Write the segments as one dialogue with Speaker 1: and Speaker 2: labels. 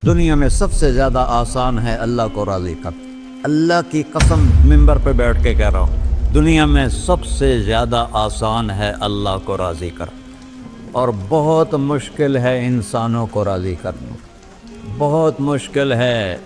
Speaker 1: دنیا میں سب سے زیادہ آسان ہے اللہ کو راضی کر۔ اللہ کی قسم منبر پہ بیٹھ کے کہہ رہا ہوں، دنیا میں سب سے زیادہ آسان ہے اللہ کو راضی کر، اور بہت مشکل ہے انسانوں کو راضی کرنا، بہت مشکل ہے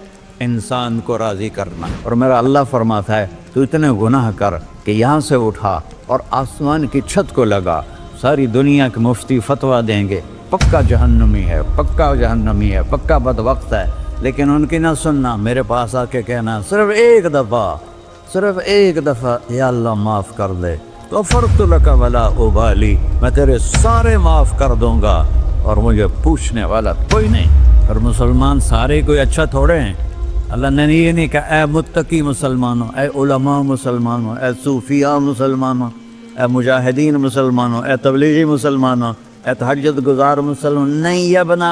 Speaker 1: انسان کو راضی کرنا۔ اور میرا اللہ فرماتا ہے تو اتنے گناہ کر کہ یہاں سے اٹھا اور آسمان کی چھت کو لگا، ساری دنیا کے مفتی فتویٰ دیں گے پکا جہنمی ہے، پکا جہنمی ہے، پکا بدبخت ہے، لیکن ان کی نہ سننا، میرے پاس آ کے کہنا صرف ایک دفعہ یا اللہ معاف کر دے، غفرت لک ولا ابالی، میں تیرے سارے معاف کر دوں گا اور مجھے پوچھنے والا کوئی نہیں۔ اور مسلمان سارے کوئی اچھا تھوڑے ہیں، اللہ نے یہ نہیں کہا اے متقی مسلمانوں، اے علماء مسلمانوں، اے صوفیاء مسلمانوں، اے مجاہدین مسلمانوں، اے تبلیغی مسلمانوں، اے تہجد گزار مسلمان، نہیں یا ابن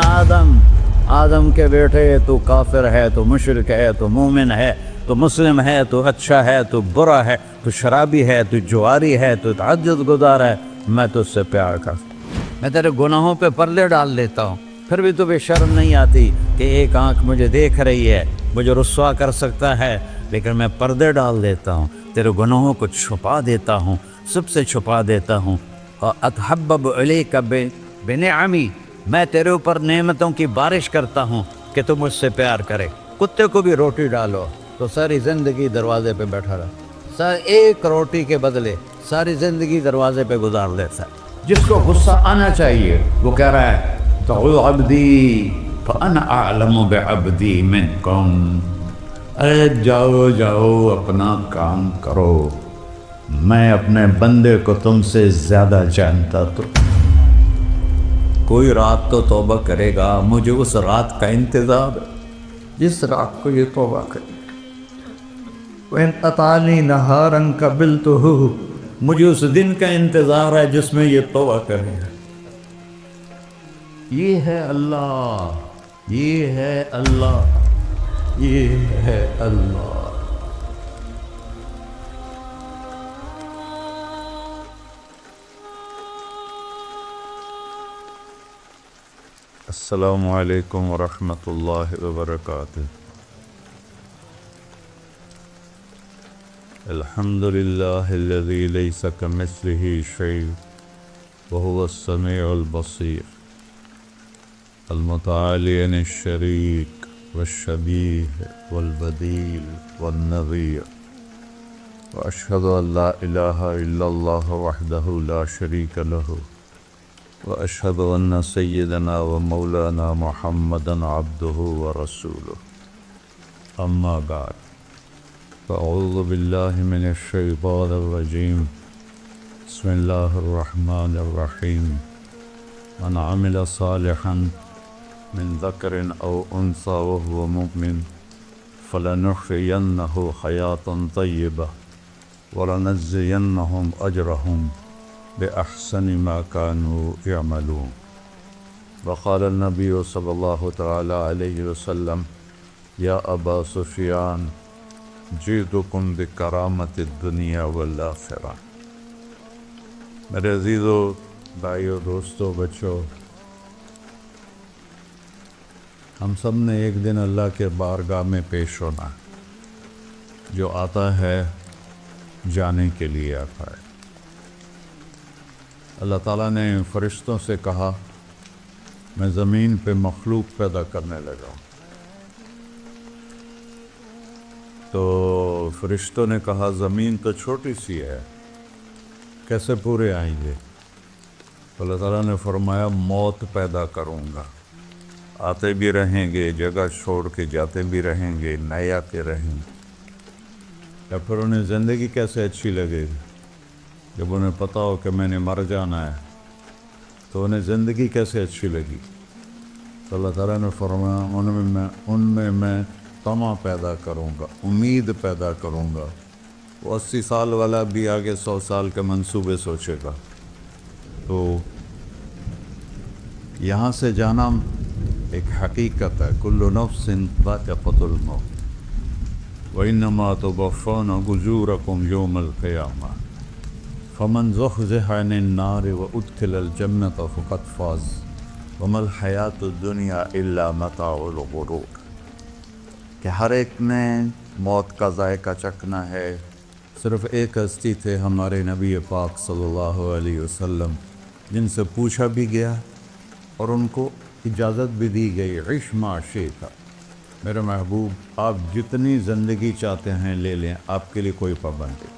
Speaker 1: آدم کے بیٹے، تو کافر ہے، تو مشرک ہے، تو مومن ہے، تو مسلم ہے، تو اچھا ہے، تو برا ہے، تو شرابی ہے، تو جواری ہے، تو تہجد گزار ہے، میں تجھ سے پیار کرتا ہوں، میں تیرے گناہوں پہ پردے ڈال دیتا ہوں، پھر بھی تمہیں شرم نہیں آتی کہ ایک آنکھ مجھے دیکھ رہی ہے، مجھے رسوا کر سکتا ہے، لیکن میں پردے ڈال دیتا ہوں، تیرے گناہوں کو چھپا دیتا ہوں، سب سے چھپا دیتا ہوں۔ اتحبب علیک بنعمی، میں تیرے اوپر نعمتوں کی بارش کرتا ہوں کہ تم مجھ سے پیار کرے۔ کتے کو بھی روٹی ڈالو تو ساری زندگی دروازے پہ بیٹھا رہا، ایک روٹی کے بدلے ساری زندگی دروازے پہ گزار دیتا ہے۔ جس کو غصہ آنا چاہیے وہ کہہ رہا ہے تو عبدی فانا اعلم بعبدی منکم، ارے جاؤ اپنا کام کرو، میں اپنے بندے کو تم سے زیادہ جانتا۔ تو کوئی رات تو توبہ کرے گا، مجھے اس رات کا انتظار ہے جس رات کو یہ توبہ کرے۔ وَإِنْ أَطَعَنِي نَهَارًا قَبِلْتُهُ، مجھے اس دن کا انتظار ہے جس میں یہ توبہ کرے گا۔ یہ ہے اللہ، یہ ہے اللہ، یہ ہے اللہ۔ السلام علیکم ورحمۃ اللہ وبرکاتہ۔ الحمد للہ الذی لیس کمثلہ شیء وہو السمیع البصیر، المتعالی عن الشریک والشبیہ والبدیل والنظیر، واشہد ان لا الہ الا اللہ وحدہ لا شریک لہ، واشہد ان سیدنا و مولانا محمدا عبدہ ورسولہ، اما بعد، فاعوذ باللہ من الشیطان الرجیم، بسم اللہ الرحمن الرحیم، من عمل صالحا من ذکر او انثی وهو مؤمن فلنحیینہ حیاة طیبہ ولنجزینہم اجرہم بأحسن ما كانوا يعملون۔ وقال النبی صلی اللہ تعالی علیہ وسلم یا ابا سفیان جئتکم بکرامت الدنیا والآخرہ۔ میرے عزیزو، بھائیو، دوستو، بچوں، ہم سب نے ایک دن اللہ کے بارگاہ میں پیش ہونا، جو آتا ہے جانے کے لیے آتا ہے۔ اللہ تعالیٰ نے فرشتوں سے کہا میں زمین پہ مخلوق پیدا کرنے لگا ہوں، تو فرشتوں نے کہا زمین تو چھوٹی سی ہے، کیسے پورے آئیں گے؟ تو اللہ تعالیٰ نے فرمایا موت پیدا کروں گا، آتے بھی رہیں گے، جگہ چھوڑ کے جاتے بھی رہیں گے، نئے آتے رہیں گے۔ یا پھر انہیں زندگی کیسے اچھی لگے گی؟ جب انہیں پتہ ہو کہ میں نے مر جانا ہے تو انہیں زندگی کیسے اچھی لگی؟ تو اللہ تعالیٰ نے فرمایا ان میں میں طمع پیدا کروں گا، امید پیدا کروں گا۔ وہ 80 سال والا بھی آگے 100 سال کے منصوبے سوچے گا۔ تو یہاں سے جانا ایک حقیقت ہے، کل نفس ذائقۃ الموت وانما توفون اجورکم یوم القیامہ، فمن زحزح عن النار وادخل الجنة فقد فاز وما الحیات الدنیا الا متاع الغرور، کہ ہر ایک نے موت کا ذائقہ چکھنا ہے۔ صرف ایک ہستی تھے ہمارے نبی پاک صلی اللہ علیہ وسلم، جن سے پوچھا بھی گیا اور ان کو اجازت بھی دی گئی، عش ما شئت، میرے محبوب آپ جتنی زندگی چاہتے ہیں لے لیں، آپ کے لیے کوئی پابندی،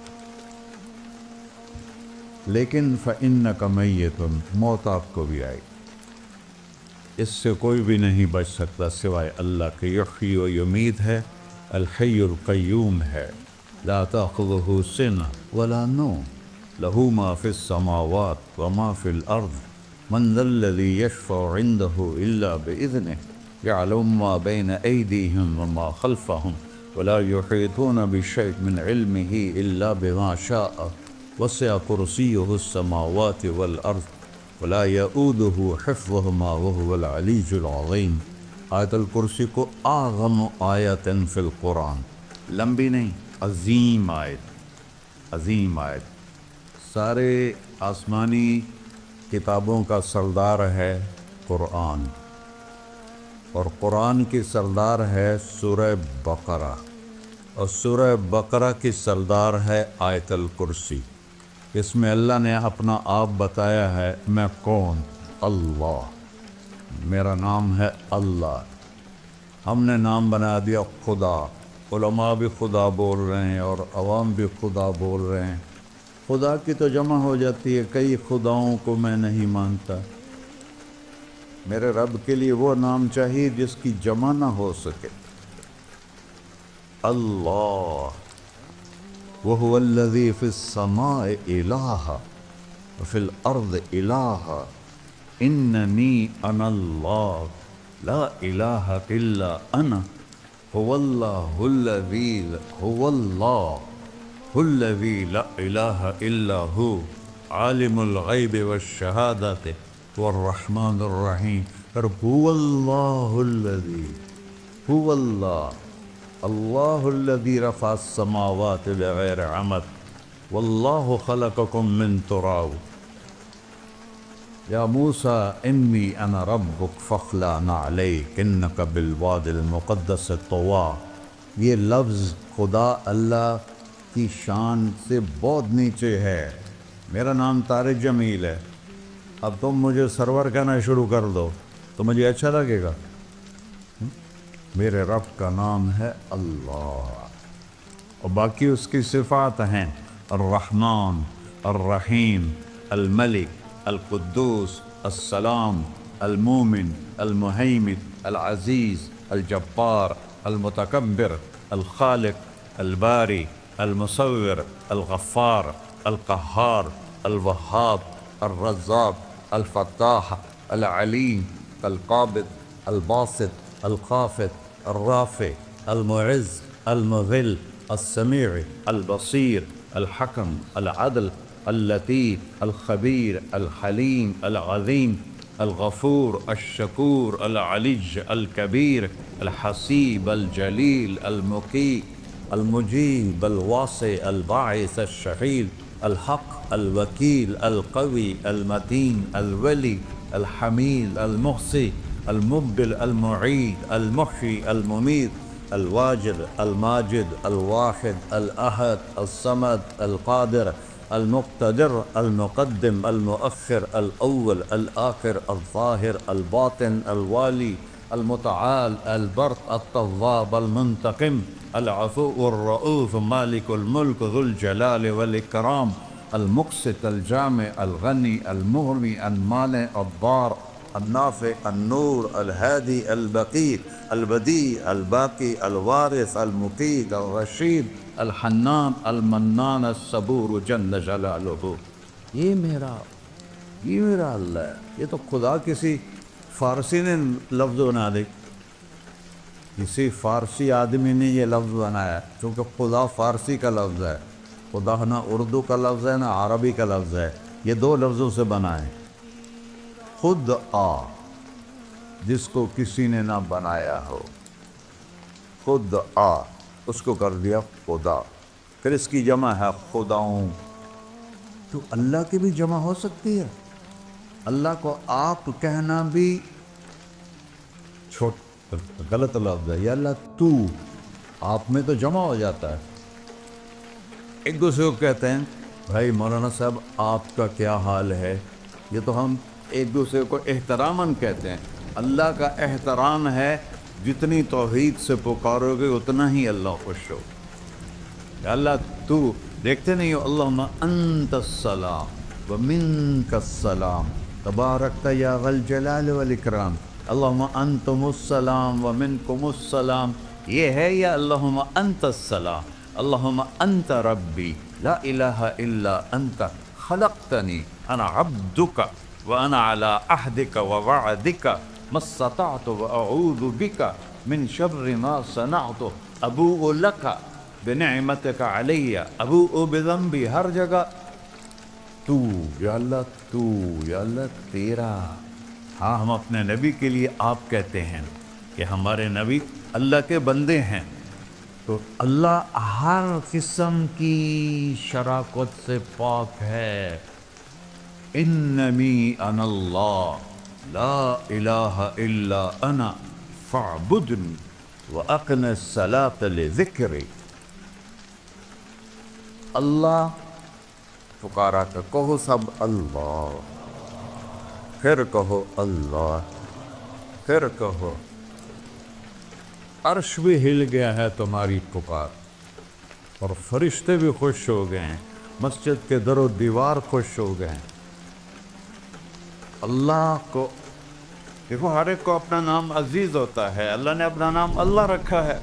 Speaker 1: لیکن فإنک میت، موت آپ کو بھی آئے گی، اس سے کوئی بھی نہیں بچ سکتا سوائے اللہ کے۔ یحیی و یمیت ہے، الحی القیوم ہے، لا تأخذہ سنہ ولا نوم، لہ ما فی السماوات وما فی الارض، من ذا الذی یشفع عندہ الا بإذنہ، یعلم ما بین ایدیہم وما خلفہم، ولا یحیطون بشیء من علمہ الا بما شاء، وسع کرسیہ السماوات والارض، ولا یؤودہ حفظہما وہو العلی العظیم۔ آیت الکرسی کو اعظم آیت فی القرآن، لمبی نہیں، عظیم آیت، عظیم آیت، سارے آسمانی کتابوں کا سردار ہے قرآن، اور قرآن کی سردار ہے سورہ بقرہ، اور سورہ بقرہ کی سردار ہے آیت الکرسی۔ اس میں اللہ نے اپنا آپ بتایا ہے، میں کون؟ اللہ، میرا نام ہے اللہ۔ ہم نے نام بنا دیا خدا، علماء بھی خدا بول رہے ہیں اور عوام بھی خدا بول رہے ہیں۔ خدا کی تو جمع ہو جاتی ہے، کئی خداؤں کو میں نہیں مانتا، میرے رب کے لیے وہ نام چاہیے جس کی جمع نہ ہو سکے۔ اللہ، وَهُوَ الَّذِي فِي السَّمَاءِ إِلَٰهًا وَفِي الْأَرْضِ إِلَٰهًا إِنَّنِي أَنَا اللَّهُ لَا إِلَٰهَ إِلَّا أَنَا هُوَ اللَّهُ الَّذِي لَا إِلَٰهَ إِلَّا هُوَ عَالِمُ الْغَيْبِ وَالشَّهَادَةِ وَالرَّحْمَٰنُ الرَّحِيمُ۔ هُوَ اللَّهُ الَّذِي، هُوَ اللَّهُ، اللہ الذی رفع السماوات بغیر عمد، واللہ خلقکم من تراب، یا موسیٰ انی انا ربک فاخلع نعلیک انک بالوادی المقدس طویٰ۔ یہ لفظ خدا اللہ کی شان سے بہت نیچے ہے۔ میرا نام طارق جمیل ہے، اب تم مجھے سرور کہنا شروع کر دو تو مجھے اچھا لگے گا؟ میرے رب کا نام ہے اللہ، اور باقی اس کی صفات ہیں الرحمن، الرحیم، الملک، القدوس، السلام، المومن، المہیمن، العزیز، الجبار، المتکبر، الخالق، الباری، المصور، الغفار، القہار، الوہاب، الرزاق، الفتاح، العلیم، القابض، الباسط، الخافض، الرافع، المعز، المذل، السمیع، البصیر، الحکم، العدل، اللطیف، الخبیر، الحلیم، العظیم، الغفور، الشکور، العلی، الکبیر، الحسیب، الجلیل، المقیت، المجیب، الواسع، الباعث، الشہید، الحق، الوکیل، القوی، المتین، الولی، الحمید، المحصی، المبدل، المعید، المحیی، الممیت، الواجد، الماجد، الواحد، الأحد، الصمد، القادر، المقتدر، المقدم، المؤخر، الأول، الآخر، الظاهر، الباطن، الوالي، المتعال، البر، التواب، المنتقم، العفو، الرؤوف، مالك الملك، ذو الجلال والإكرام، المقسط، الجامع، الغني، المغني، المانع، الضار، النافع، النور، الهادي، البقي، البديع، الباقي، الوارث، المقيت، الرشيد، الحنان، المنان، الصبور جل جلالہ۔ یہ میرا اللہ ہے۔ یہ تو خدا کسی فارسی نے لفظ بنا دی، کسی فارسی آدمی نے یہ لفظ بنایا، چونکہ خدا فارسی کا لفظ ہے، خدا نہ اردو کا لفظ ہے نہ عربی کا لفظ ہے، یہ دو لفظوں سے بنا ہے۔ خود آ، جس کو کسی نے نہ بنایا ہو، خود آ، اس کو کر دیا خدا۔ پھر اس کی جمع ہے خداؤں، تو اللہ کی بھی جمع ہو سکتی ہے۔ اللہ کو آپ کہنا بھی چھوٹ غلط لفظ ہے، یا اللہ تو، آپ میں تو جمع ہو جاتا ہے۔ ایک دوسرے کو کہتے ہیں بھائی مولانا صاحب آپ کا کیا حال ہے، یہ تو ہم ایک دوسرے کو احتراماً کہتے ہیں۔ اللہ کا احترام ہے جتنی توحید سے پکارو گے اتنا ہی اللہ خوش ہو۔ یا اللہ تو، دیکھتے نہیں ہو اللہم انت السلام ومنک السلام تبارکت یا ذا الجلال والاکرام، اللہم انتم السلام ومنکم السلام، یہ ہے یا اللہم انت السلام، اللہم انت ربی لا الہ الا انت خلقتنی انا عبدک وانا علی عہدک ووعدک ما استطعت واعوذ بک من شر ما صنعت ابوء لک بنعمتک علی ابوء بذنبی، ہر جگہ تو، یا اللہ تو، یا اللہ تیرا۔ ہاں ہم اپنے نبی کے لیے آپ کہتے ہیں کہ ہمارے نبی اللہ کے بندے ہیں، تو اللہ ہر قسم کی شراکت سے پاک ہے۔ اننی انا اللہ لا الہ الا انا فاعبدنی واقم الصلاۃ لذکری۔ اللہ پکارا کہ کہو سب اللہ، پھر کہو اللہ، پھر کہو۔ عرش بھی ہل گیا ہے تمہاری پکار، اور فرشتے بھی خوش ہو گئے ہیں، مسجد کے در و دیوار خوش ہو گئے ہیں۔ اللہ کو دیکھو، ہر ایک کو اپنا نام عزیز ہوتا ہے، اللہ نے اپنا نام اللہ رکھا ہے۔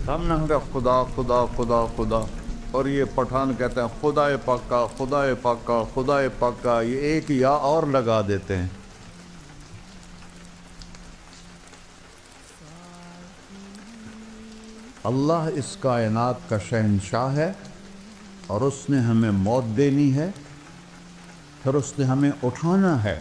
Speaker 1: ہم نے کہا خدا خدا خدا خدا، اور یہ پٹھان کہتے ہیں خدا پاکا خدا پاکا خدا پاکا، یہ ایک یا اور لگا دیتے ہیں۔ اللہ اس کائنات کا شہنشاہ ہے، اور اس نے ہمیں موت دینی ہے، پھر اس نے ہمیں اٹھانا ہے،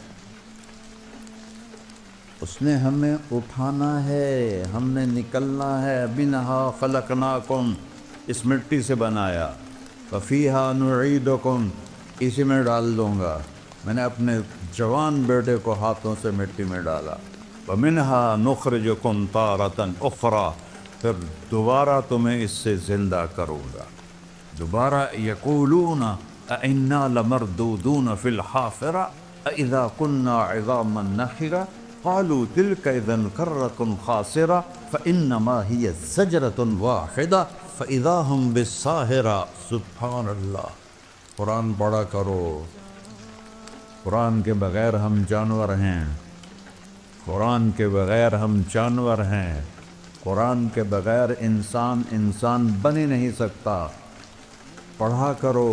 Speaker 1: اس نے ہمیں اٹھانا ہے، ہم نے نکلنا ہے۔ منہا خلقناکم، اس مٹی سے بنایا، وفیہا نعیدکم، اسی میں ڈال دوں گا۔ میں نے اپنے جوان بیٹے کو ہاتھوں سے مٹی میں ڈالا۔ ومنہا نخرجکم تارۃ اخری، پھر دوبارہ تمہیں اس سے زندہ کروں گا۔ دوبارہ یقولون اَإِنَّا لَمَرْدُودُونَ فِي الْحَافِرَةِ أَإِذَا كُنَّا عِظَامًا نَخِرَةً قَالُوا تِلْكَ إِذًا كَرَّةٌ خَاسِرَةٌ فَإِنَّمَا هِيَ زَجْرَةٌ وَاحِدَةٌ فَإِذَا هُمْ بِالسَّاهِرَةِ۔ سبحان اللہ، قرآن پڑھا کرو۔ قرآن کے بغیر ہم جانور ہیں، قرآن کے بغیر ہم جانور ہیں، قرآن کے بغیر انسان بن ہی نہیں سکتا۔ پڑھا کرو۔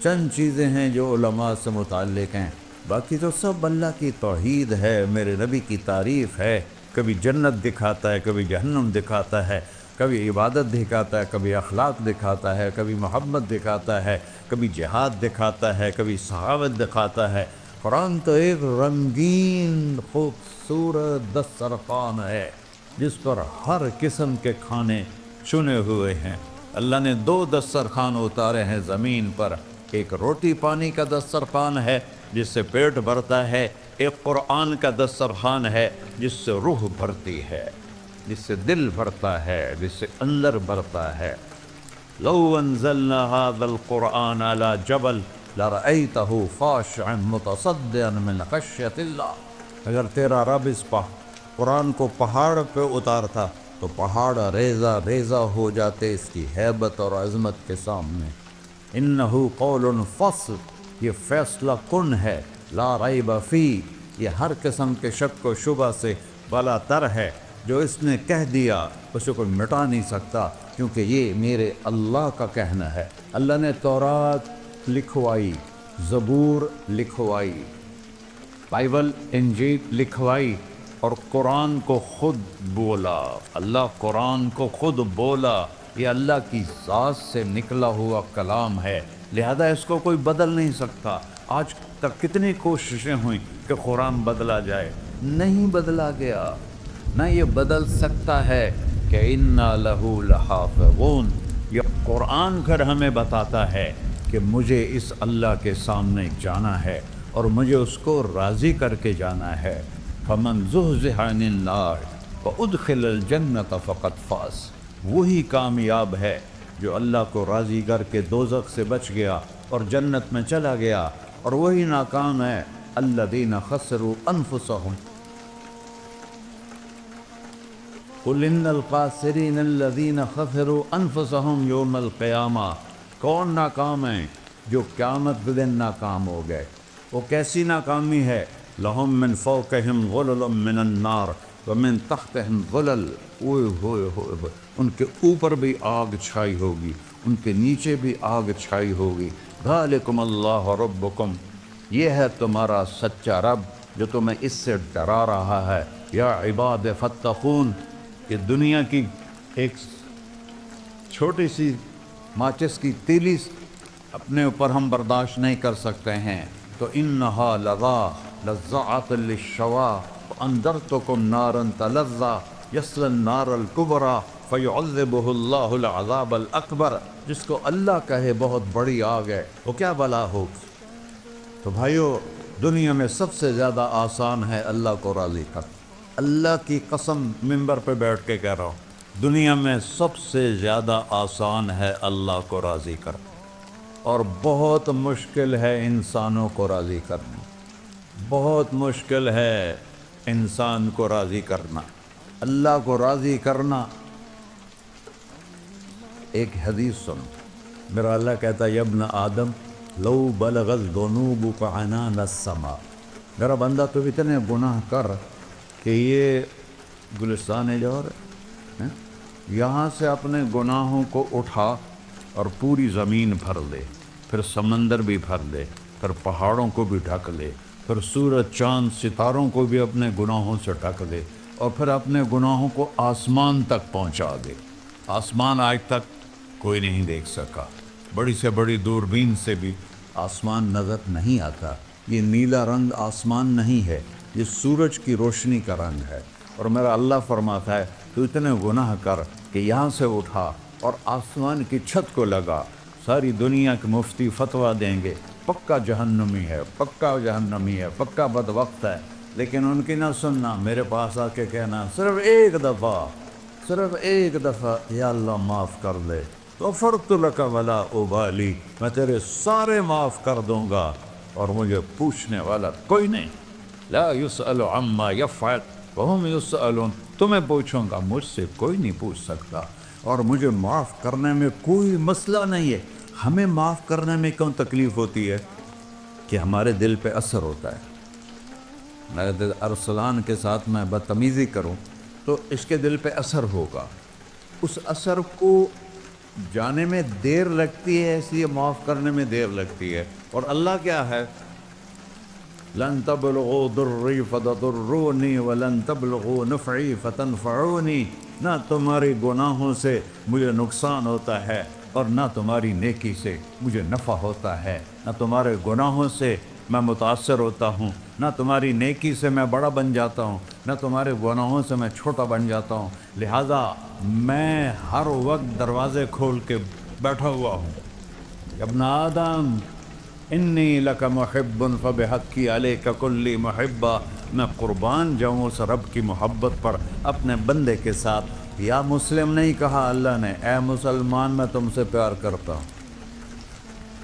Speaker 1: چند چیزیں ہیں جو علماء سے متعلق ہیں، باقی تو سب اللہ کی توحید ہے، میرے نبی کی تعریف ہے۔ کبھی جنت دکھاتا ہے، کبھی جہنم دکھاتا ہے، کبھی عبادت دکھاتا ہے، کبھی اخلاق دکھاتا ہے، کبھی محبت دکھاتا ہے، کبھی جہاد دکھاتا ہے، کبھی سخاوت دکھاتا ہے۔ قرآن تو ایک رنگین خوبصورت دسترخوان ہے جس پر ہر قسم کے کھانے چنے ہوئے ہیں۔ اللہ نے 2 دسترخوان اتارے ہیں زمین پر، ایک روٹی پانی کا دسترخوان ہے جس سے پیٹ بھرتا ہے، ایک قرآن کا دسترخوان ہے جس سے روح بھرتی ہے، جس سے دل بھرتا ہے، جس سے اندر بھرتا ہے۔ لو انزلنا هذا القرآن على جبل لرأيته خاشعا متصدعا من خشية اللہ، اگر تیرا رب اس قرآن کو پہاڑ پہ اتارتا تو پہاڑ ریزہ ریزہ ہو جاتے اس کی ہیبت اور عظمت کے سامنے۔ انہ قول فصل، یہ فیصلہ کن ہے، لا ریب فی، یہ ہر قسم کے شک و شبہ سے بالا تر ہے۔ جو اس نے کہہ دیا اسے کوئی مٹا نہیں سکتا، کیونکہ یہ میرے اللہ کا کہنا ہے۔ اللہ نے تورات لکھوائی، زبور لکھوائی، بائبل انجیل لکھوائی، اور قرآن کو خود بولا۔ اللہ قرآن کو خود بولا، یہ اللہ کی ذات سے نکلا ہوا کلام ہے، لہذا اس کو کوئی بدل نہیں سکتا۔ آج تک کتنی کوششیں ہوئیں کہ قرآن بدلا جائے، نہیں بدلا گیا، نہ یہ بدل سکتا ہے کہ اِنَّا لَهُ لَحَافِظُونَ۔ یہ قرآن پھر ہمیں بتاتا ہے کہ مجھے اس اللہ کے سامنے جانا ہے اور مجھے اس کو راضی کر کے جانا ہے۔ فَمَنْ زُحْزِحَ عَنِ النَّارِ وَأُدْخِلَ الْجَنَّةَ فَقَدْ فَازَ، وہی کامیاب ہے جو اللہ کو راضی کر کے دوزخ سے بچ گیا اور جنت میں چلا گیا، اور وہی ناکام ہے الذین خسروا انفسهم قل ان الخاسرین الذین خسروا انفسهم یوم القیامہ۔ کون ناکام ہیں؟ جو قیامت کے دن ناکام ہو گئے۔ وہ کیسی ناکامی ہے؟ لہم من فوقہم غلل من النار ومن تحتہم غلل، اوئے ہوئے ہوئے ہوئے، ان کے اوپر بھی آگ چھائی ہوگی، ان کے نیچے بھی آگ چھائی ہوگی۔ ذالکم اللہ ربکم، یہ ہے تمہارا سچا رب جو تمہیں اس سے ڈرا رہا ہے۔ یا عباد فاتقون، کہ دنیا کی ایک چھوٹی سی ماچس کی تیلی اپنے اوپر ہم برداشت نہیں کر سکتے ہیں، تو انہا لظا لزعت للشوا فانذرتکم نارا تلظا یصلی النار الکبری فیعذبہ اللہ العذاب الاکبر، جس کو اللہ کہے بہت بڑی آگ ہے وہ کیا بلا ہو۔ تو بھائیو، دنیا میں سب سے زیادہ آسان ہے اللہ کو راضی کر۔ اللہ کی قسم منبر پہ بیٹھ کے کہہ رہا ہوں، دنیا میں سب سے زیادہ آسان ہے اللہ کو راضی کر، اور بہت مشکل ہے انسانوں کو راضی کرنا، بہت مشکل ہے انسان کو راضی کرنا۔ اللہ کو راضی کرنا، ایک حدیث سن، میرا اللہ کہتا ہے یا ابن آدم لو بلغت ذنوبک عنان السماء، میرا بندہ تو اتنے گناہ کر کہ یہ گلستان جوہر ہے، یہاں سے اپنے گناہوں کو اٹھا اور پوری زمین بھر دے، پھر سمندر بھی بھر دے، پھر پہاڑوں کو بھی ڈھک لے، پھر سورج چاند ستاروں کو بھی اپنے گناہوں سے ڈھک دے، اور پھر اپنے گناہوں کو آسمان تک پہنچا دے۔ آسمان آج تک کوئی نہیں دیکھ سکا، بڑی سے بڑی دوربین سے بھی آسمان نظر نہیں آتا۔ یہ نیلا رنگ آسمان نہیں ہے، یہ سورج کی روشنی کا رنگ ہے۔ اور میرا اللہ فرماتا ہے تو اتنے گناہ کر کہ یہاں سے اٹھا اور آسمان کی چھت کو لگا، ساری دنیا کے مفتی فتویٰ دیں گے پکا جہنمی ہے، پکا جہنمی ہے، پکا بدبخت ہے، لیکن ان کی نہ سننا، میرے پاس آ کے کہنا صرف ایک دفعہ یا اللہ معاف کر دے، غفرت لک ولا ابالی، میں تیرے سارے معاف کر دوں گا اور مجھے پوچھنے والا کوئی نہیں۔ لا یسأل عما یفعل وہم یسألون، تمہیں پوچھوں گا، مجھ سے کوئی نہیں پوچھ سکتا، اور مجھے معاف کرنے میں کوئی مسئلہ نہیں ہے۔ ہمیں معاف کرنے میں کیوں تکلیف ہوتی ہے؟ کہ ہمارے دل پہ اثر ہوتا ہے۔ میرے ارسلان کے ساتھ میں بدتمیزی کروں تو اس کے دل پہ اثر ہوگا، اس اثر کو جانے میں دیر لگتی ہے، اس لیے معاف کرنے میں دیر لگتی ہے۔ اور اللہ کیا ہے؟ لن تبلغوا ضری فتضرونی ولن تبلغوا نفعی فتنفعونی، نہ تمہاری گناہوں سے مجھے نقصان ہوتا ہے اور نہ تمہاری نیکی سے مجھے نفع ہوتا ہے، نہ تمہارے گناہوں سے میں متاثر ہوتا ہوں، نہ تمہاری نیکی سے میں بڑا بن جاتا ہوں، نہ تمہارے گناہوں سے میں چھوٹا بن جاتا ہوں، لہذا میں ہر وقت دروازے کھول کے بیٹھا ہوا ہوں۔ ابن آدم انی لک محب فبحقی علیک کلی محبہ، میں قربان جاؤں اس رب کی محبت پر اپنے بندے کے ساتھ۔ یا مسلم نہیں کہا اللہ نے، اے مسلمان میں تم سے پیار کرتا ہوں۔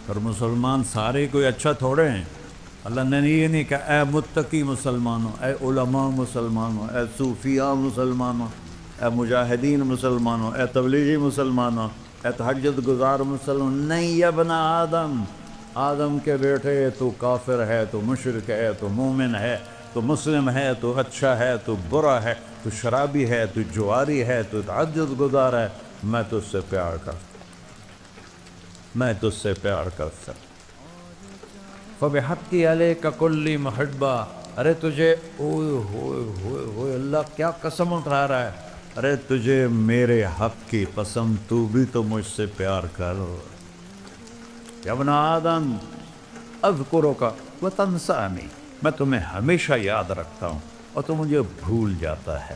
Speaker 1: اور مسلمان سارے کوئی اچھا تھوڑے ہیں، اللہ نے یہ نہیں کہا اے متقی مسلمانوں، اے علماء مسلمانوں، اے صوفیاء مسلمانوں، اے مجاہدین مسلمانوں، اے تبلیغی مسلمانوں، اے تہجد گزار مسلمان، نہیں یا ابن آدم، آدم کے بیٹے، تو کافر ہے، تو مشرک ہے، تو مومن ہے، تو مسلم ہے، تو اچھا ہے، تو برا ہے، تو شرابی ہے، تو جواری ہے، تو تہجد گزار ہے، میں تجھ سے پیار کرتا، میں تجھ سے پیار کرتا۔ فبحقی علیک کلی محبہ، ارے تجھے اوئے ہوئے ہوئے ہوئے، اللہ کیا قسم اٹھا رہا ہے، ارے تجھے میرے حق کی قسم، تو بھی تو مجھ سے پیار کر۔ یا ابن آدم اذکرک وتنسانی، میں تمہیں ہمیشہ یاد رکھتا ہوں اور تو مجھے بھول جاتا ہے۔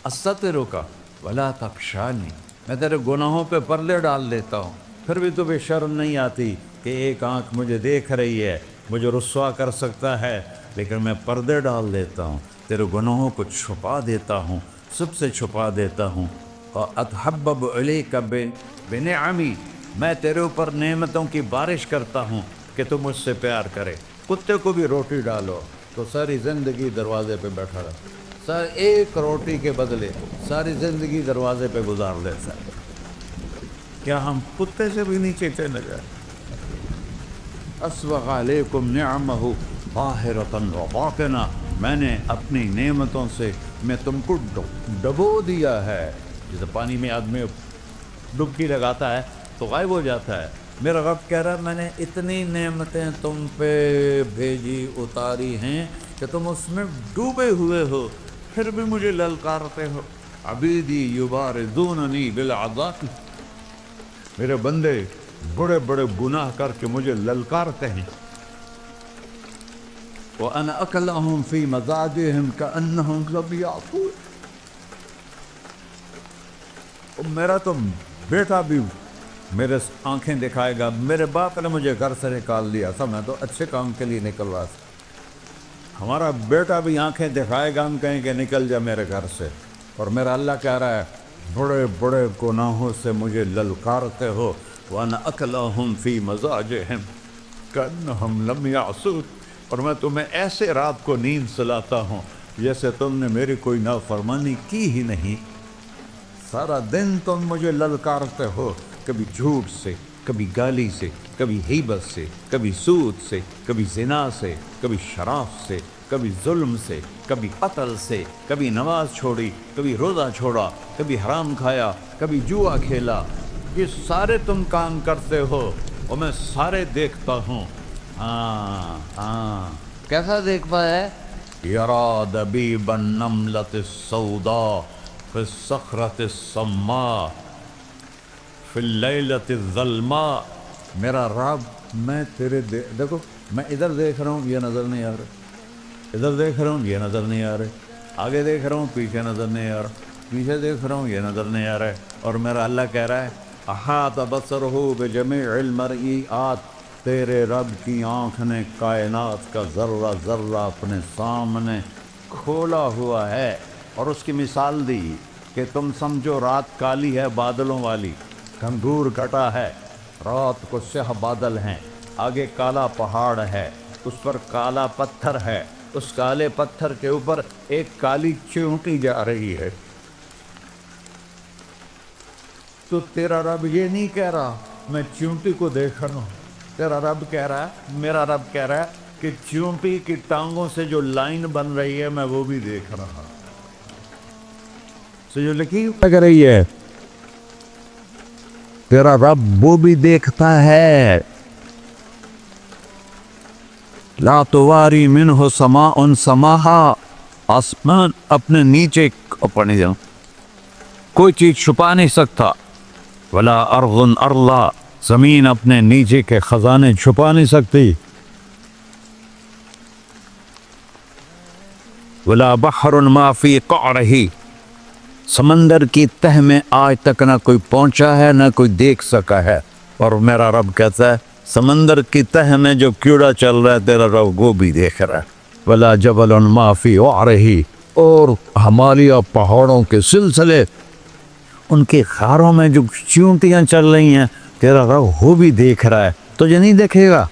Speaker 1: استترک ولا تخشانی، میں تیرے گناہوں پہ پردے ڈال دیتا ہوں، پھر بھی تمہیں شرم نہیں آتی کہ ایک آنکھ مجھے دیکھ رہی ہے، مجھے رسوا کر سکتا ہے، لیکن میں پردے ڈال دیتا ہوں، تیرے گناہوں کو چھپا دیتا ہوں سب سے چھپا دیتا ہوں. واتحبب الیک بنعمی، میں تیرے اوپر نعمتوں کی بارش کرتا ہوں کہ تو مجھ سے پیار کرے. کتے کو بھی روٹی ڈالو تو ساری زندگی دروازے پہ بیٹھا رہا، سر ایک روٹی کے بدلے ساری زندگی دروازے پہ گزار دیتا ہے. کیا ہم کتے سے بھی نیچے چلے جائیں؟ اسبغ علیکم نعمہ ظاہرۃ وباطنہ، میں نے اپنی نعمتوں سے میں تم کو ڈبو دیا ہے. جیسے پانی میں آدمی ڈبکی لگاتا ہے تو غائب ہو جاتا ہے. میرا رب کہہ رہا ہے میں نے اتنی نعمتیں تم پہ بھیجی اتاری ہیں کہ تم اس میں ڈوبے ہوئے ہو، پھر بھی مجھے للکارتے ہو. عبیدی یبارزوننی بالعذاب، میرے بندے بڑے بڑے گناہ کر کے مجھے للکارتے ہیں. وَأَنَا أَكْلَهُمْ فِي مَزَاجِهِمْ كَأَنَّهُمْ لَمْ يَعْقُونَ. میرا تو بیٹا بھی میرے آنکھیں دکھائے گا. میرے باپ نے مجھے گھر سے نکال دیا تھا، میں تو اچھے کام کے لیے نکل رہا تھا. ہمارا بیٹا بھی آنکھیں دکھائے گا، ہم کہیں کہ نکل جا میرے گھر سے. اور میرا اللہ کہہ رہا ہے بڑے بڑے گناہوں سے مجھے للکارتے ہو. وَأَنَا أَكْلَهُمْ فِي مَزَاجِهِمْ كَأَنَّهُمْ لَمْ يَعْصُونَ، اور میں تمہیں ایسے رات کو نیند سلاتا ہوں جیسے تم نے میری کوئی نافرمانی کی ہی نہیں. سارا دن تم مجھے للکارتے ہو، کبھی جھوٹ سے، کبھی گالی سے، کبھی غیبت سے، کبھی سود سے، کبھی زنا سے، کبھی شراب سے، کبھی ظلم سے، کبھی قتل سے، کبھی نماز چھوڑی، کبھی روزہ چھوڑا، کبھی حرام کھایا، کبھی جوا کھیلا. یہ سارے تم کام کرتے ہو اور میں سارے دیکھتا ہوں. ہاں کیسا دیکھ پایا؟ یرا دبیب النملۃ السوداء فی الصخرۃ الصماء فی اللیلۃ الظلماء. میرا رب میں تیرے دیکھو، میں ادھر دیکھ رہا ہوں یہ نظر نہیں آ رہا، ادھر دیکھ رہا ہوں یہ نظر نہیں آ رہے، آگے دیکھ رہا ہوں پیچھے نظر نہیں آ رہا، پیچھے دیکھ رہا ہوں یہ نظر نہیں آ رہا ہے. اور میرا اللہ کہہ رہا ہے احاط بصرہ بجمیع المرئیات، تیرے رب کی آنکھ نے کائنات کا ذرہ ذرہ اپنے سامنے کھولا ہوا ہے. اور اس کی مثال دی کہ تم سمجھو رات کالی ہے بادلوں والی، گھنگور گھٹا ہے، رات کو سیاہ بادل ہیں، آگے کالا پہاڑ ہے، اس پر کالا پتھر ہے، اس کالے پتھر کے اوپر ایک کالی چیونٹی جا رہی ہے. تو تیرا رب یہ نہیں کہہ رہا میں چیونٹی کو دیکھ رہا ہوں، تیرا رب کہہ رہا ہے، میرا رب کہہ رہا ہے کہ چیونٹی کی ٹانگوں سے جو لائن بن رہی ہے میں وہ بھی دیکھ رہا ہوں. جو لکھی لگ رہی ہے تیرا رب وہ بھی دیکھتا ہے. لا تواری منہ سماء سماہا، آسمان اپنے نیچے اپنے کوئی چیز چھپا نہیں سکتا. ولا ارض ارضا، زمین اپنے نیچے کے خزانے چھپا نہیں سکتی. ولا بحر ما فی قعرہ، سمندر کی تہ میں آج تک نہ کوئی پہنچا ہے نہ کوئی دیکھ سکا ہے. اور میرا رب کہتا ہے سمندر کی تہ میں جو کیڑا چل رہا ہے تیرا رب وہ بھی دیکھ رہا ہے. ولا جبل ما فی وعرہ، اور ہمالیہ پہاڑوں کے سلسلے ان کے خاروں میں جو چیونٹیاں چل رہی ہیں تیرا رب وہ بھی دیکھ رہا ہے. تجھے نہیں دیکھے گا؟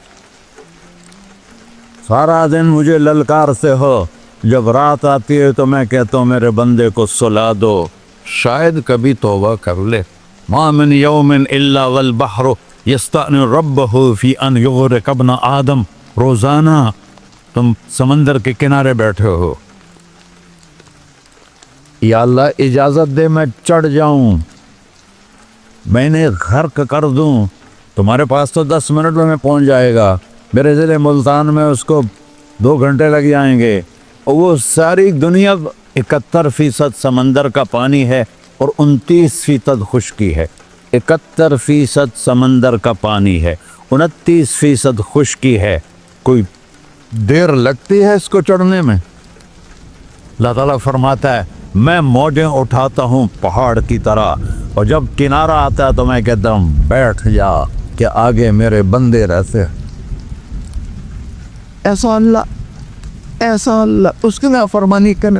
Speaker 1: سارا دن مجھے للکار سے ہو، جب رات آتی ہے تو میں کہتا ہوں میرے بندے کو سلا دو، شاید کبھی توبہ کر لے. ما من یوم الا والبحر یستأن ربہ فی ان یغرق ابن آدم. روزانہ تم سمندر کے کنارے بیٹھے ہو، یا اللہ اجازت دے میں چڑھ جاؤں، میں نے غرق کر دوں. تمہارے پاس تو 10 منٹ میں پہنچ جائے گا، میرے ضلع ملتان میں اس کو 2 گھنٹے لگ جائیں گے. اور وہ ساری دنیا 71% سمندر کا پانی ہے اور 29% خشکی ہے. 71% سمندر کا پانی ہے، 29% خشکی ہے. کوئی دیر لگتی ہے اس کو چڑھنے میں؟ اللہ تعالیٰ فرماتا ہے میں موجیں اٹھاتا ہوں پہاڑ کی طرح، اور جب کنارہ آتا ہے تو میں کہتا ہوں بیٹھ جا کہ آگے میرے بندے رہتے. ایسا اللہ اس کی نافرمانی کرنے.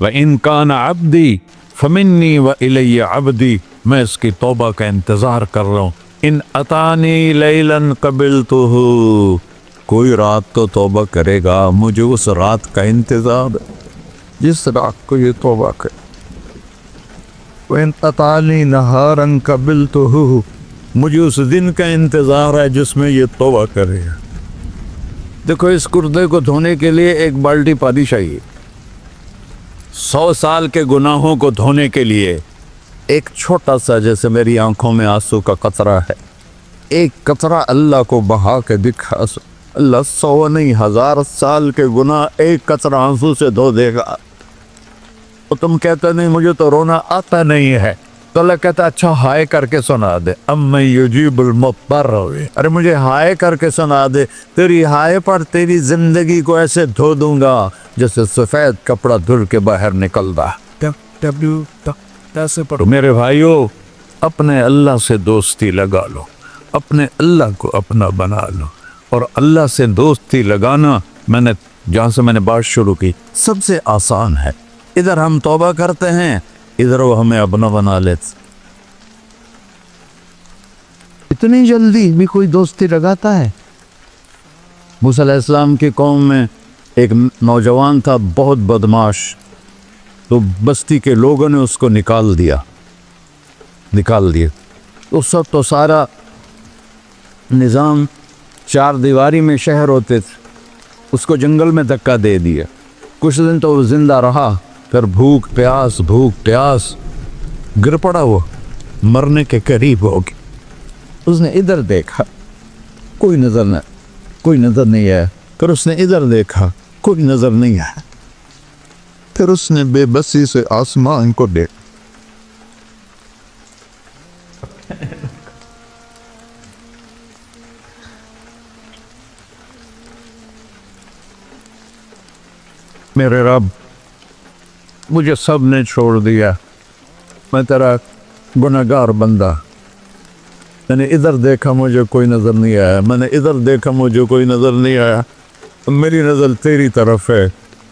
Speaker 1: وَإِن كَانَ عَبْدِي فَمِنِّي وَإِلَيَّ عَبْدِي، میں اس کی توبہ کا انتظار کر رہا ہوں. ان اتانی لیلاً قبلتہ، کوئی رات تو توبہ کرے گا، مجھے اس رات کا انتظار جس رات کو یہ توبہ کرے. وَإِن أَتَانِي نَهَارًا قَبِلْتُهُ، مجھے اس دن کا انتظار ہے جس میں یہ توبہ کرے گا. دیکھو اس کردے کو دھونے کے لیے ایک بالٹی پانی چاہیے. 100 سال کے گناہوں کو دھونے کے لیے ایک چھوٹا سا، جیسے میری آنکھوں میں آنسو کا قطرہ ہے، ایک قطرہ اللہ کو بہا کے دکھا، اللہ 100 نہیں 1000 سال کے گناہ ایک قطرہ آنسو سے دھو دے گا. تو تم کہتے نہیں مجھے تو رونا آتا نہیں ہے، تو اللہ کہتا اچھا ہائے کر کے سنا دے. اَمَّن يُجِيبُ الْمُضْطَرَّ، ارے مجھے ہائے کر کے سنا دے، تیری ہائے پر تیری زندگی کو ایسے دھو دوں گا جیسے سفید کپڑا دھل کے باہر نکلتا. تو میرے بھائیو، اپنے اللہ سے دوستی لگا لو، اپنے اللہ کو اپنا بنا لو. اور اللہ سے دوستی لگانا، میں نے جہاں سے میں نے بات شروع کی، سب سے آسان ہے. ادھر ہم توبہ کرتے ہیں، ادھر وہ ہمیں اپنا بنا لیتے. اتنی جلدی بھی کوئی دوستی لگاتا ہے؟ موسیٰ علیہ السلام کی قوم میں ایک نوجوان تھا بہت بدماش، تو بستی کے لوگوں نے اس کو نکال دیا. اس وقت تو سارا نظام 4 دیواری میں شہر ہوتے تھے، اس کو جنگل میں دھکا دے دیا. کچھ دن تو وہ زندہ رہا، پھر بھوک پیاس گر پڑا، وہ مرنے کے قریب ہو گیا. اس نے ادھر دیکھا، کوئی نظر نہیں آیا. پھر اس نے ادھر دیکھا، کوئی نظر نہیں آیا. پھر اس نے بے بسی سے آسمان کو دیکھا. میرے رب، مجھے سب نے چھوڑ دیا، میں تیرا گناہگار بندہ. میں نے ادھر دیکھا مجھے کوئی نظر نہیں آیا، میں نے ادھر دیکھا مجھے کوئی نظر نہیں آیا. میری نظر تیری طرف ہے،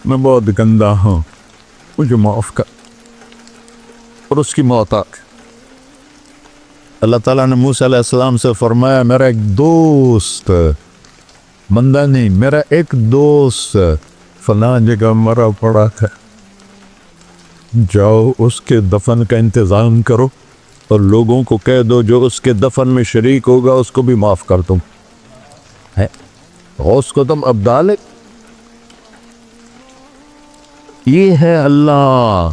Speaker 1: میں بہت گندا ہوں، مجھے معاف کر. اور اس کی موت آ گئی. اللہ تعالیٰ نے موسیٰ علیہ السلام سے فرمایا میرا ایک دوست، بندہ نہیں، میرا ایک دوست فلاں جگہ مرا پڑا ہے، جاؤ اس کے دفن کا انتظام کرو اور لوگوں کو کہہ دو جو اس کے دفن میں شریک ہوگا اس کو بھی معاف کر دوں. غوث کو تم اب ڈالے. یہ ہے اللہ،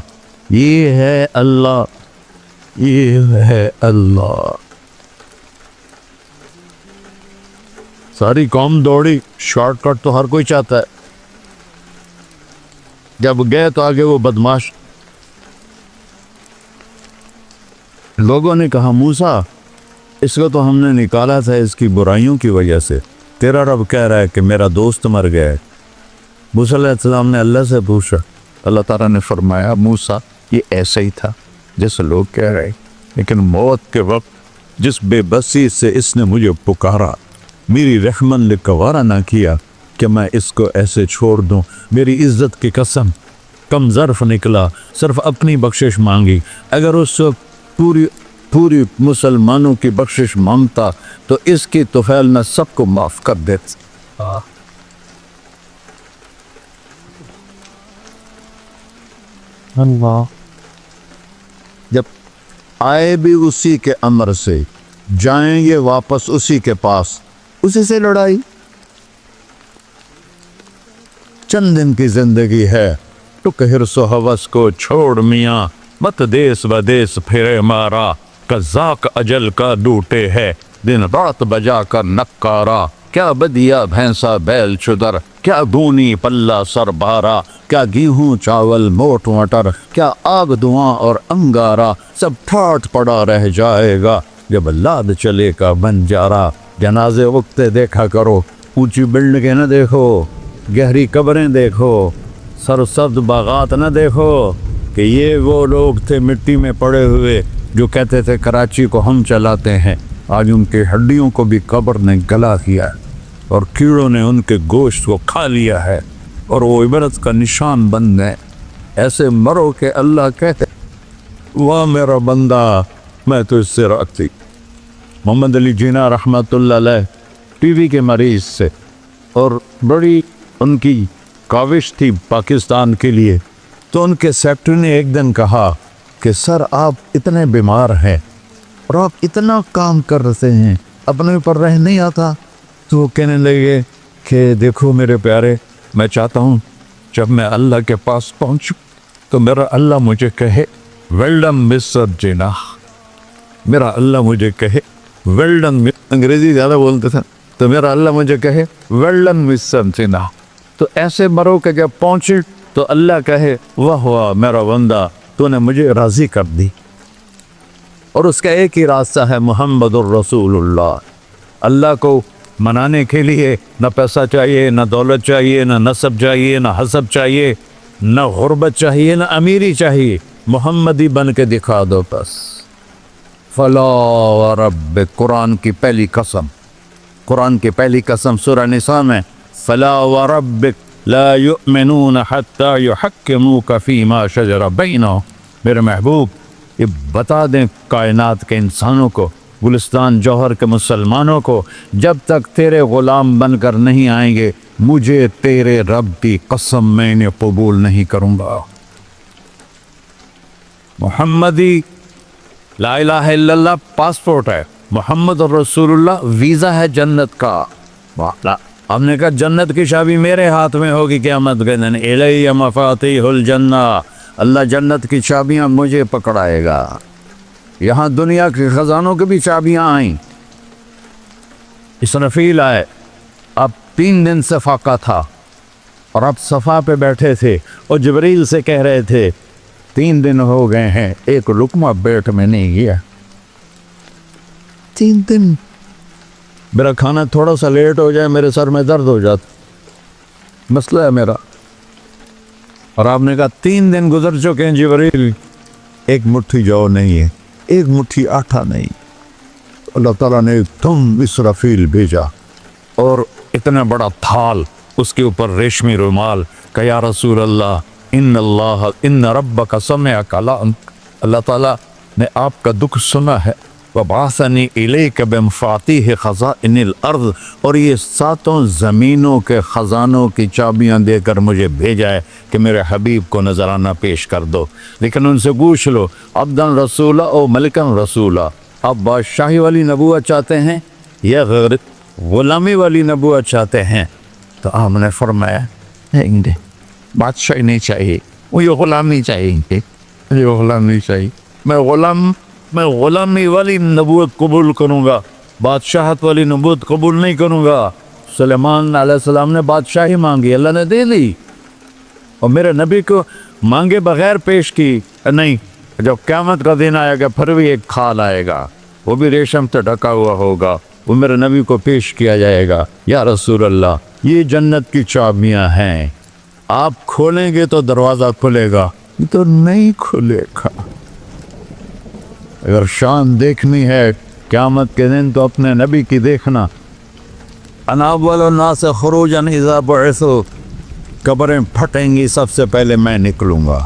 Speaker 1: یہ ہے اللہ، یہ ہے اللہ. ساری قوم دوڑی، شارٹ کٹ تو ہر کوئی چاہتا ہے. جب گئے تو آگے وہ بدماش. لوگوں نے کہا موسیٰ، اس کو تو ہم نے نکالا تھا اس کی برائیوں کی وجہ سے، تیرا رب کہہ رہا ہے کہ میرا دوست مر گیا ہے. موسیٰ علیہ السلام نے اللہ سے پوچھا. اللہ تعالیٰ نے فرمایا موسیٰ یہ ایسا ہی تھا جیسے لوگ کہہ رہے، لیکن موت کے وقت جس بے بسی سے اس نے مجھے پکارا، میری رحمت نے گوارا نہ کیا کہ میں اس کو ایسے چھوڑ دوں. میری عزت کی قسم، کم ظرف نکلا، صرف اپنی بخشش مانگی. اگر اس وقت پوری مسلمانوں کی بخشش مانگتا تو اس کی طفیل میں سب کو معاف کر دیتا. اللہ جب آئے بھی اسی کے امر سے، جائیں گے واپس اسی کے پاس، اسی سے لڑائی. چند دن کی زندگی ہے، ٹک حرص و حوث کو چھوڑ میاں، مت دیس بدیس پھرے مارا. قذاق اجل کا ڈوٹے ہے، دن رات بجا کر نکارا. کیا بدیا بھینسا بیل چدر، کیا گونی پلہ سر بارا. کیا گیہوں چاول موٹ مٹر، کیا آگ دھواں اور انگارا. سب ٹھاٹ پڑا رہ جائے گا جب لاد چلے کا بنجارا. جنازے اگتے دیکھا کرو، اونچی بلڈنگیں نہ دیکھو، گہری قبریں دیکھو، سرسبز باغات نہ دیکھو کہ یہ وہ لوگ تھے مٹی میں پڑے ہوئے جو کہتے تھے کراچی کو ہم چلاتے ہیں. آج ان کی ہڈیوں کو بھی قبر نے گلا کیا اور کیڑوں نے ان کے گوشت کو کھا لیا ہے اور وہ عبرت کا نشان بن گئے.
Speaker 2: ایسے مرو کہ اللہ کہے واہ میرا بندہ میں تو اس سے راضی۔ محمد علی جناح رحمۃ اللہ علیہ ٹی وی کے مریض سے، اور بڑی ان کی کاوش تھی پاکستان کے لیے، تو ان کے سیکٹری نے ایک دن کہا کہ سر آپ اتنے بیمار ہیں اور آپ اتنا کام کر رہے ہیں، اپنے اوپر رہ نہیں آتا؟ تو وہ کہنے لگے کہ دیکھو میرے پیارے، میں چاہتا ہوں جب میں اللہ کے پاس پہنچوں تو میرا اللہ مجھے کہے ویل ڈن مسٹر جناح، میرا اللہ مجھے کہے ویل ڈن، انگریزی زیادہ بولتے تھے، تو میرا اللہ مجھے کہے ویل ڈن مسٹر جناح۔ تو ایسے مرو کہ جب پہنچے تو اللہ کہے واہ واہ میرا بندہ تو نے مجھے راضی کر دی۔ اور اس کا ایک ہی راستہ ہے محمد الرسول اللہ۔ اللہ کو منانے کے لیے نہ پیسہ چاہیے، نہ دولت چاہیے، نہ نسب چاہیے، نہ حسب چاہیے، نہ غربت چاہیے، نہ امیری چاہیے، محمدی بن کے دکھا دو بس۔ فلا ورب، قرآن کی پہلی قسم، قرآن کی پہلی قسم سورہ نساء میں، فلا وربک لا یؤمنون حتی یحکموک فیما شجر بینہم۔ میرے محبوب یہ بتا دیں کائنات کے انسانوں کو، گلستان جوہر کے مسلمانوں کو، جب تک تیرے غلام بن کر نہیں آئیں گے مجھے تیرے رب کی قسم میں انہیں قبول نہیں کروں گا۔ محمدی لا الہ الا اللہ پاسپورٹ ہے، محمد رسول اللہ ویزا ہے جنت کا۔ ہم نے کہا جنت کی چابی میرے ہاتھ میں ہوگی قیامت کے دن، الی مفاتیح الجنہ، اللہ جنت کی چابیاں مجھے پکڑائے گا۔ یہاں دنیا کے خزانوں کی بھی چابیاں آئیں۔ اسرافیل آئے، اب 3 دن سے فاقہ تھا اور اب صفا پہ بیٹھے تھے اور جبریل سے کہہ رہے تھے 3 دن ہو گئے ہیں ایک لقمہ پیٹ میں نہیں گیا، 3 دن میرا کھانا تھوڑا سا لیٹ ہو جائے میرے سر میں درد ہو جاتا، مسئلہ ہے میرا۔ اور آپ نے کہا 3 دن گزر چکے ہیں جبریل، ایک مٹھی جو نہیں ہے، ایک مٹھی آٹا نہیں۔ اللہ تعالیٰ نے تم اسرافیل بھیجا اور اتنا بڑا تھال، اس کے اوپر ریشمی رومال، کہ یا رسول اللہ ان ربک سمع کلام، اللہ تعالیٰ نے آپ کا دکھ سنا ہے، وبعثنی الیک بمفاتیح خزائن الارض، اور یہ 7 زمینوں کے خزانوں کی چابیاں دے کر مجھے بھیجا ہے کہ میرے حبیب کو نذرانہ پیش کر دو۔ لیکن ان سے پوچھ لو عبدن رسولہ او ملکن رسولہ، آپ بادشاہی والی نبوت چاہتے ہیں یا غیر غلامی والی نبوت چاہتے ہیں؟ تو آپ نے فرمایا نہیں، بادشاہی نہیں چاہیے، مجھے غلامی چاہیے، مجھے غلامی چاہیے، میں غلامی والی نبوت قبول کروں گا، بادشاہت والی نبوت قبول نہیں کروں گا۔ سلیمان علیہ السلام نے بادشاہی مانگی، اللہ نے دے دی، اور میرے نبی کو مانگے بغیر پیش کی نہیں۔ جب قیامت کا دن آئے گا پھر بھی ایک کھال آئے گا، وہ بھی ریشم سے ڈھکا ہوا ہوگا، وہ میرے نبی کو پیش کیا جائے گا، یا رسول اللہ یہ جنت کی چابیاں ہیں، آپ کھولیں گے تو دروازہ کھلے گا، یہ تو نہیں کھلے گا۔ اگر شان دیکھنی ہے قیامت کے دن تو اپنے نبی کی دیکھنا۔ انا اول الناس خروجا اذا بعثوا، قبریں پھٹیں گی سب سے پہلے میں نکلوں گا،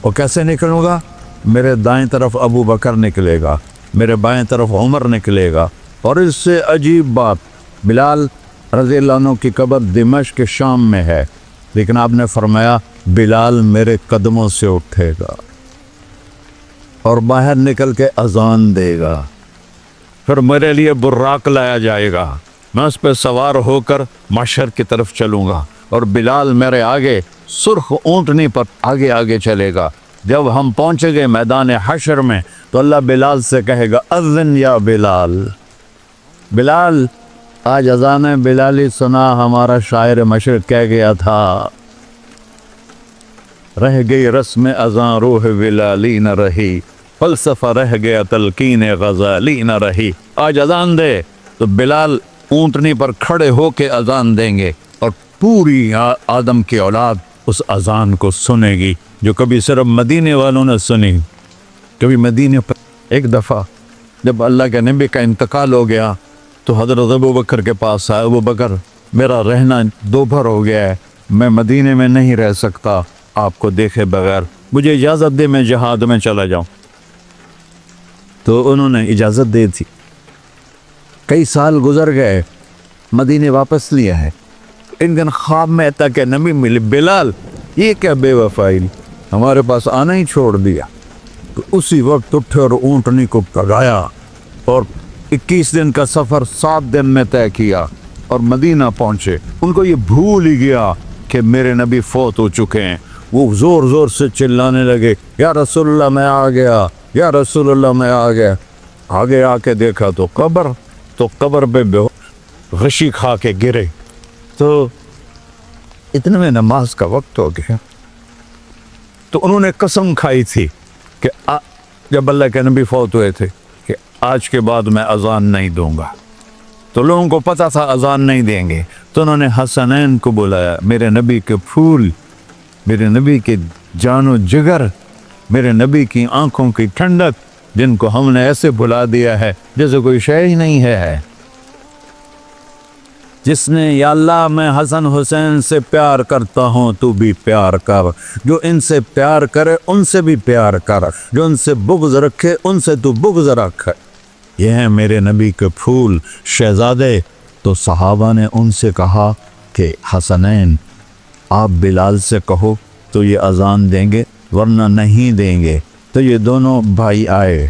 Speaker 2: اور کیسے نکلوں گا؟ میرے دائیں طرف ابو بکر نکلے گا، میرے بائیں طرف عمر نکلے گا، اور اس سے عجیب بات، بلال رضی اللہ عنہ کی قبر دمشق کے شام میں ہے، لیکن آپ نے فرمایا بلال میرے قدموں سے اٹھے گا اور باہر نکل کے اذان دے گا، پھر میرے لیے براق لایا جائے گا، میں اس پہ سوار ہو کر محشر کی طرف چلوں گا، اور بلال میرے آگے سرخ اونٹنی پر آگے آگے چلے گا۔ جب ہم پہنچے گے میدان حشر میں تو اللہ بلال سے کہے گا اذن یا بلال، بلال آج اذان بلالی سنا، ہمارا شاعر مشرق کہہ گیا تھا رہ گئی رسم اذان روح بلالی نہ رہی، فلسفہ رہ گیا تلقین غزالی نہ رہی۔ آج اذان دے تو بلال اونٹنی پر کھڑے ہو کے اذان دیں گے، اور پوری آدم کی اولاد اس اذان کو سنے گی جو کبھی صرف مدینے والوں نے سنی۔ کبھی مدینے پر ایک دفعہ جب اللہ کے نبی کا انتقال ہو گیا تو حضرت ابو بکر کے پاس آئے، ابو بکر میرا رہنا دوپہر ہو گیا ہے، میں مدینے میں نہیں رہ سکتا، آپ کو دیکھے بغیر مجھے اجازت دے میں جہاد میں چلا جاؤں۔ تو انہوں نے اجازت دے دی۔ کئی سال گزر گئے، مدینے واپس لیا ہے۔ ان دن خواب میں تک نبی ملے، بلال یہ کیا بے وفائی، ہمارے پاس آنا ہی چھوڑ دیا۔ تو اسی وقت اٹھے اور اونٹنی کو پگایا اور 21 دن کا سفر 7 دن میں طے کیا اور مدینہ پہنچے۔ ان کو یہ بھول ہی گیا کہ میرے نبی فوت ہو چکے ہیں۔ وہ زور زور سے چلانے لگے، یا رسول اللہ میں آ گیا، یا رسول اللہ میں آ گیا۔ آگے آ کے دیکھا تو قبر پہ غشی کھا کے گرے۔ تو اتنے میں نماز کا وقت ہو گیا۔ تو انہوں نے قسم کھائی تھی کہ جب اللہ کے نبی فوت ہوئے تھے کہ آج کے بعد میں اذان نہیں دوں گا۔ تو لوگوں کو پتا تھا اذان نہیں دیں گے، تو انہوں نے حسنین کو بلایا، میرے نبی کے پھول، میرے نبی کے جان و جگر، میرے نبی کی آنکھوں کی ٹھنڈک، جن کو ہم نے ایسے بلا دیا ہے جیسے کوئی شے ہی نہیں ہے۔ جس نے یا اللہ میں حسن حسین سے پیار کرتا ہوں تو بھی پیار کر، جو ان سے پیار کرے ان سے بھی پیار کر، جو ان سے بغض رکھے ان سے تو بغض رکھ۔ یہ ہیں میرے نبی کے پھول شہزادے۔ تو صحابہ نے ان سے کہا کہ حسنین آپ بلال سے کہو تو یہ اذان دیں گے، ورنہ نہیں دیں گے۔ تو یہ دونوں بھائی آئے،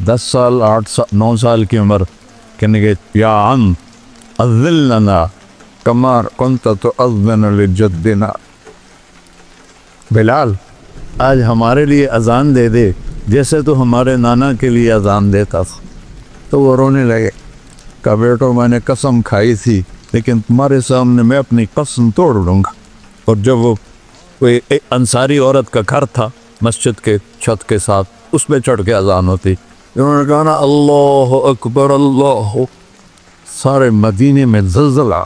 Speaker 2: 10 سال 8 سال 9 سال کی عمر، کہنے گے یا عم اذن لنا کما کنت تؤذن لجدنا، بلال آج ہمارے لیے اذان دے دے جیسے تو ہمارے نانا کے لیے اذان دیتا تھا۔ تو وہ رونے لگے، کہا بیٹو میں نے قسم کھائی تھی لیکن تمہارے سامنے میں اپنی قسم توڑ لوں گا۔ اور جب وہ کوئی ایک انصاری عورت کا گھر تھا مسجد کے چھت کے ساتھ، اس پہ چڑھ کے اذان ہوتی، انہوں نے کہا نا اللہ اکبر اللہ، سارے مدینے میں زلزلہ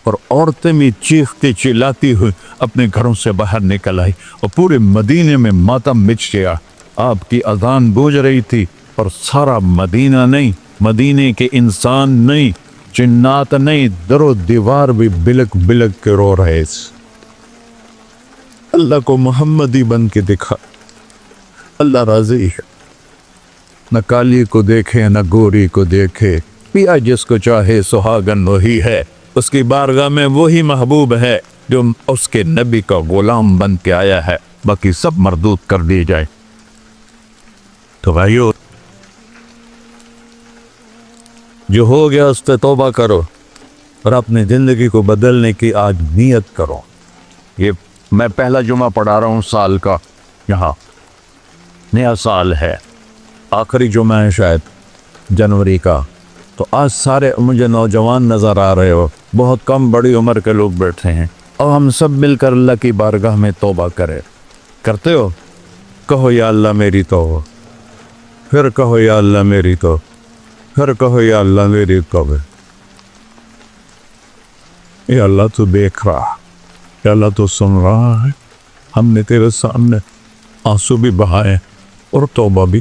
Speaker 2: اور عورتیں بھی چیختی چلاتی ہوئی اپنے گھروں سے باہر نکل آئی اور پورے مدینے میں ماتم مچ گیا۔ آپ کی اذان گونج رہی تھی اور سارا مدینہ نہیں، مدینے کے انسان نہیں، جنات نہیں، در و دیوار بھی بلک بلک کے رو رہے۔ اللہ کو محمدی بن کے دکھا، اللہ راضی ہے، نہ کالی کو دیکھے نہ گوری کو دیکھے، پیا جس کو چاہے سہاگن وہی ہے، اس کی بارگاہ میں وہی محبوب ہے جو اس کے نبی کا غلام بن کے آیا ہے، باقی سب مردود کر دی جائے۔ تو بھائیو جو ہو گیا اس پہ توبہ کرو اور اپنی زندگی کو بدلنے کی آج نیت کرو۔ یہ میں پہلا جمعہ پڑھا رہا ہوں سال کا، یہاں نیا سال ہے، آخری جمعہ ہے شاید جنوری کا۔ تو آج سارے مجھے نوجوان نظر آ رہے ہو، بہت کم بڑی عمر کے لوگ بیٹھے ہیں، اور ہم سب مل کر اللہ کی بارگاہ میں توبہ کرتے ہو؟ کہو یا اللہ میری توبہ، پھر کہو یا اللہ میری توبہ، پھر کہو یا اللہ میری توبہ۔ یا اللہ تو دیکھ رہا، یا اللہ تو سن رہا ہے، ہم نے تیرے سامنے آنسو بھی بہائے اور توبہ بھی،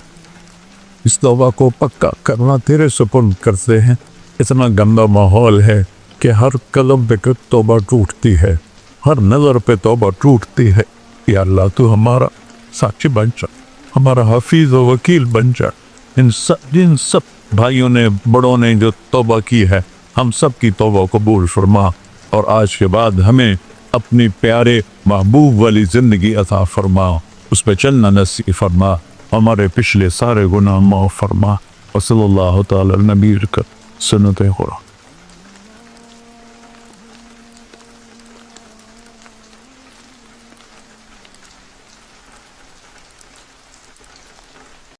Speaker 2: اس توبہ کو پکا کرنا تیرے سپرد کرتے ہیں۔ اتنا گندا ماحول ہے کہ ہر قدم پہ توبہ ٹوٹتی ہے، ہر نظر پہ توبہ ٹوٹتی ہے۔ یا اللہ تو ہمارا ساتھی بن جا، ہمارا حفیظ و وکیل بن جا۔ جن سب بھائیوں نے بڑوں نے جو توبہ کی ہے، ہم سب کی توبہ قبول فرما، اور آج کے بعد ہمیں اپنی پیارے محبوب والی زندگی عطا فرما، اس پہ چلنا نصیب فرما، ہمارے پچھلے سارے گناہ معاف فرما۔ وصلی اللہ تعالی نبی کا سنت خدا۔